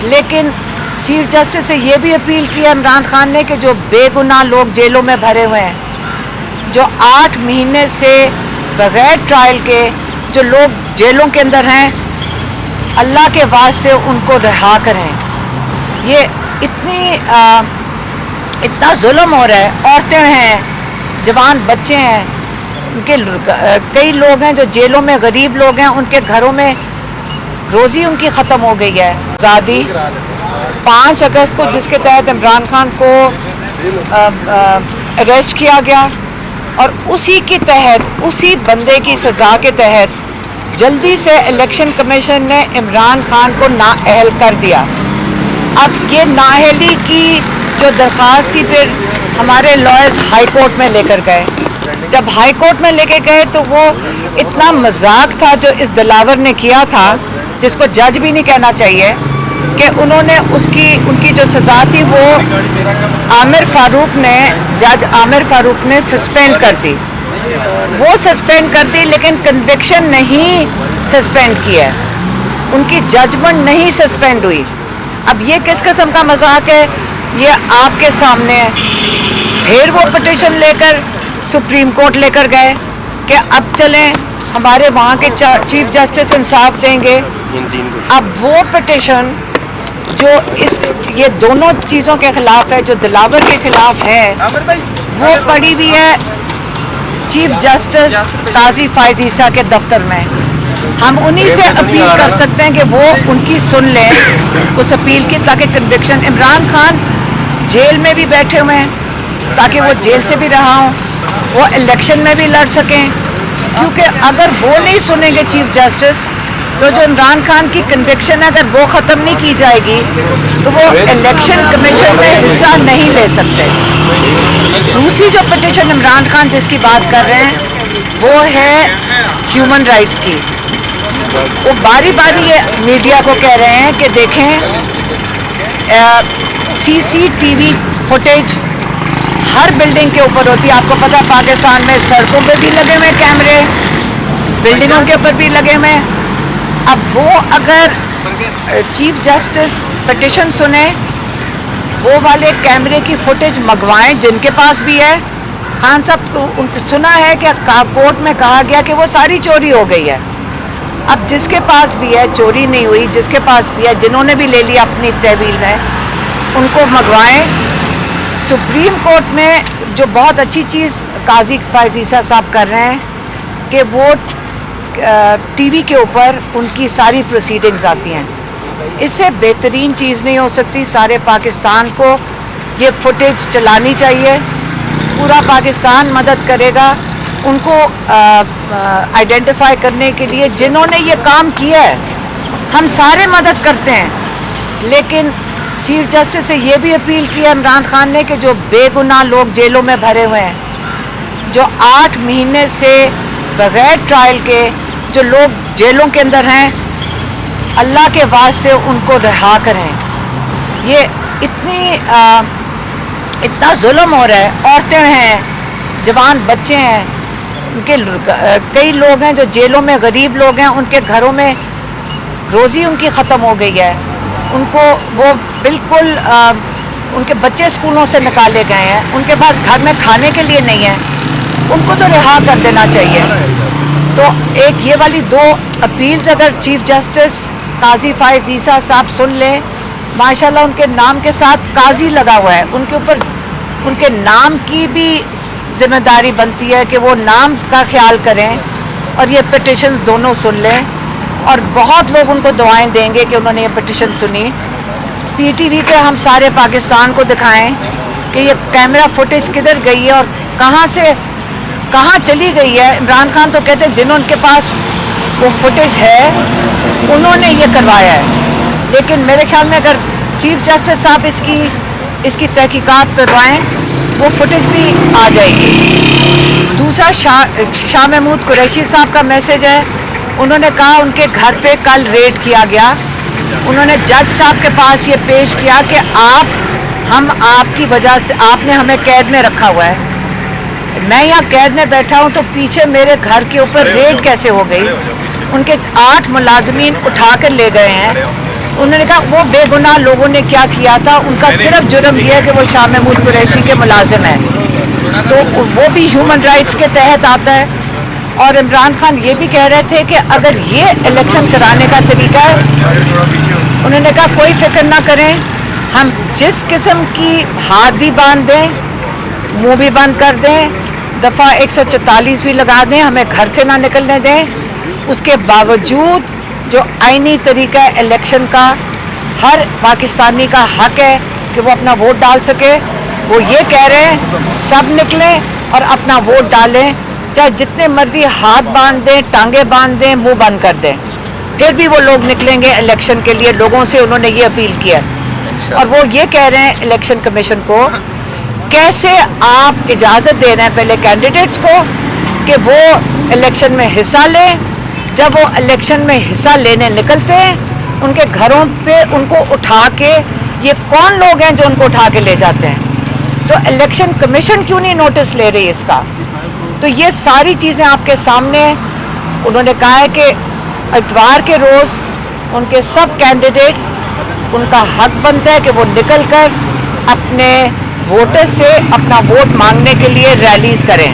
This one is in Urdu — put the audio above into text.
لیکن چیف جسٹس سے یہ بھی اپیل کیا عمران خان نے کہ جو بے گناہ لوگ جیلوں میں بھرے ہوئے ہیں، جو 8 مہینے سے بغیر ٹرائل کے جو لوگ جیلوں کے اندر ہیں، اللہ کے واسطے ان کو رہا کریں۔ یہ اتنا ظلم ہو رہا ہے، عورتیں ہیں، جوان بچے ہیں، ان کے کئی لوگ ہیں جو جیلوں میں، غریب لوگ ہیں، ان کے گھروں میں روزی ان کی ختم ہو گئی ہے۔ آزادی 5 اگست کو جس کے تحت عمران خان کو اریسٹ کیا گیا، اور اسی کے تحت، اسی بندے کی سزا کے تحت جلدی سے الیکشن کمیشن نے عمران خان کو نااہل کر دیا۔ اب یہ نااہلی کی جو درخواست تھی، پھر ہمارے لائرز ہائی کورٹ میں لے کر گئے۔ جب ہائی کورٹ میں لے کے گئے تو وہ اتنا مذاق تھا جو اس دلاور نے کیا تھا، جس کو جج بھی نہیں کہنا چاہیے، کہ انہوں نے ان کی جو سزا تھی وہ جج عامر فاروق نے سسپینڈ کر دی۔ وہ سسپینڈ کر دی لیکن کنوکشن نہیں سسپینڈ کیا ہے، ان کی ججمنٹ نہیں سسپینڈ ہوئی۔ اب یہ کس قسم کا مذاق ہے، یہ آپ کے سامنے ہے۔ پھر وہ پٹیشن لے کر سپریم کورٹ لے کر گئے کہ اب چلیں، ہمارے وہاں کے چیف جسٹس انصاف دیں گے۔ اب وہ پٹیشن جو یہ دونوں چیزوں کے خلاف ہے، جو دلاور کے خلاف ہے، وہ پڑی ہوئی ہے چیف جسٹس قاضی فائز عیسیٰ کے دفتر میں۔ ہم انہی سے اپیل کر سکتے ہیں کہ وہ ان کی سن لیں اس اپیل کی، تاکہ کنوکشن، عمران خان جیل میں بھی بیٹھے ہوئے ہیں تاکہ وہ جیل سے بھی رہا ہوں، وہ الیکشن میں بھی لڑ سکیں، کیونکہ اگر وہ نہیں سنیں گے چیف جسٹس تو جو عمران خان کی کنوکشن ہے، اگر وہ ختم نہیں کی جائے گی تو وہ الیکشن کمیشن میں حصہ نہیں لے سکتے۔ دوسری جو پٹیشن عمران خان جس کی بات کر رہے ہیں وہ ہے ہیومن رائٹس کی۔ وہ باری باری یہ میڈیا کو کہہ رہے ہیں کہ دیکھیں CCTV فوٹیج ہر بلڈنگ کے اوپر ہوتی ہے۔ آپ کو پتا ہے پاکستان میں سڑکوں پہ بھی لگے ہوئے کیمرے، بلڈنگوں کے اوپر بھی لگے ہوئے۔ اب وہ اگر چیف جسٹس پٹیشن سنیں، وہ والے کیمرے کی فوٹیج منگوائیں جن کے پاس بھی ہے۔ خان صاحب کو سنا ہے کہ کورٹ میں کہا گیا کہ وہ ساری چوری ہو گئی ہے۔ اب جس کے پاس بھی ہے، چوری نہیں ہوئی، جس کے پاس بھی ہے، جنہوں نے بھی لے لیا اپنی تحویل میں، ان کو منگوائیں۔ سپریم کورٹ میں جو بہت اچھی چیز قاضی فائز عیسیٰ صاحب کر رہے ہیں کہ وہ ٹی وی کے اوپر ان کی ساری پروسیڈنگز آتی ہیں۔ اس سے بہترین چیز نہیں ہو سکتی۔ سارے پاکستان کو یہ فوٹیج چلانی چاہیے، پورا پاکستان مدد کرے گا ان کو آئیڈینٹیفائی کرنے کے لیے جنہوں نے یہ کام کیا ہے۔ ہم سارے مدد کرتے ہیں، لیکن چیف جسٹس سے یہ بھی اپیل کیا عمران خان نے کہ جو بے گناہ لوگ جیلوں میں بھرے ہوئے ہیں، جو 8 مہینے سے بغیر ٹرائل کے جو لوگ جیلوں کے اندر ہیں، اللہ کے واسطے ان کو رہا کریں۔ یہ اتنا ظلم ہو رہا ہے، عورتیں ہیں، جوان بچے ہیں، ان کے کئی لوگ ہیں جو جیلوں میں، غریب لوگ ہیں، ان کے گھروں میں روزی ان کی ختم ہو گئی ہے، ان کو وہ بالکل ان کے بچے اسکولوں سے نکالے گئے ہیں، ان کے پاس گھر میں کھانے کے لیے نہیں ہے، ان کو تو رہا کر دینا چاہیے۔ تو ایک یہ والی 2 اپیلز اگر چیف جسٹس قاضی فائز عیسیٰ صاحب سن لیں، ماشاءاللہ ان کے نام کے ساتھ قاضی لگا ہوا ہے، ان کے اوپر ان کے نام کی بھی ذمہ داری بنتی ہے کہ وہ نام کا خیال کریں، اور یہ پٹیشنز دونوں سن لیں، اور بہت لوگ ان کو دعائیں دیں گے کہ انہوں نے یہ پٹیشن سنی۔ PTV پہ ہم سارے پاکستان کو دکھائیں کہ یہ کیمرہ فوٹیج کدھر گئی ہے اور کہاں چلی گئی ہے۔ عمران خان تو کہتے ہیں جنہوں کے پاس وہ فوٹیج ہے انہوں نے یہ کروایا ہے، لیکن میرے خیال میں اگر چیف جسٹس صاحب اس کی تحقیقات کروائیں، وہ فوٹیج بھی آ جائے گی۔ دوسرا شاہ محمود قریشی صاحب کا میسج ہے، انہوں نے کہا ان کے گھر پہ کل ریڈ کیا گیا، انہوں نے جج صاحب کے پاس یہ پیش کیا کہ ہم آپ کی وجہ سے آپ نے ہمیں قید میں رکھا ہوا ہے، میں یہاں قید میں بیٹھا ہوں تو پیچھے میرے گھر کے اوپر ریڈ کیسے ہو گئی۔ ان کے 8 ملازمین اٹھا کر لے گئے ہیں، انہوں نے کہا وہ بے گناہ لوگوں نے کیا کیا تھا, ان کا صرف جرم یہ ہے کہ وہ شاہ محمود قریشی کے ملازم ہیں, تو وہ بھی ہیومن رائٹس کے تحت آتا ہے. اور عمران خان یہ بھی کہہ رہے تھے کہ اگر یہ الیکشن کرانے کا طریقہ ہے, انہوں نے کہا کوئی فکر نہ کریں, ہم جس قسم کی ہاتھ بھی باندھ دیں, منہ بھی بند کر دیں, دفعہ 144 بھی لگا دیں, ہمیں گھر سے نہ نکلنے دیں, اس کے باوجود جو آئینی طریقہ الیکشن کا ہر پاکستانی کا حق ہے کہ وہ اپنا ووٹ ڈال سکے, وہ یہ کہہ رہے ہیں سب نکلیں اور اپنا ووٹ ڈالیں, چاہے جتنے مرضی ہاتھ باندھ دیں, ٹانگیں باندھ دیں, منہ بند کر دیں, پھر بھی وہ لوگ نکلیں گے الیکشن کے لیے. لوگوں سے انہوں نے یہ اپیل کیا, اور وہ یہ کہہ رہے ہیں الیکشن کمیشن کو, کیسے آپ اجازت دے رہے ہیں پہلے کینڈیڈیٹس کو کہ وہ الیکشن میں حصہ لیں, جب وہ الیکشن میں حصہ لینے نکلتے ہیں ان کے گھروں پہ ان کو اٹھا کے, یہ کون لوگ ہیں جو ان کو اٹھا کے لے جاتے ہیں, تو الیکشن کمیشن کیوں نہیں نوٹس لے رہی اس کا؟ تو یہ ساری چیزیں آپ کے سامنے. انہوں نے کہا ہے کہ اتوار کے روز ان کے سب کینڈیڈیٹس, ان کا حق بنتا ہے کہ وہ نکل کر اپنے ووٹر سے اپنا ووٹ مانگنے کے لیے ریلیز کریں.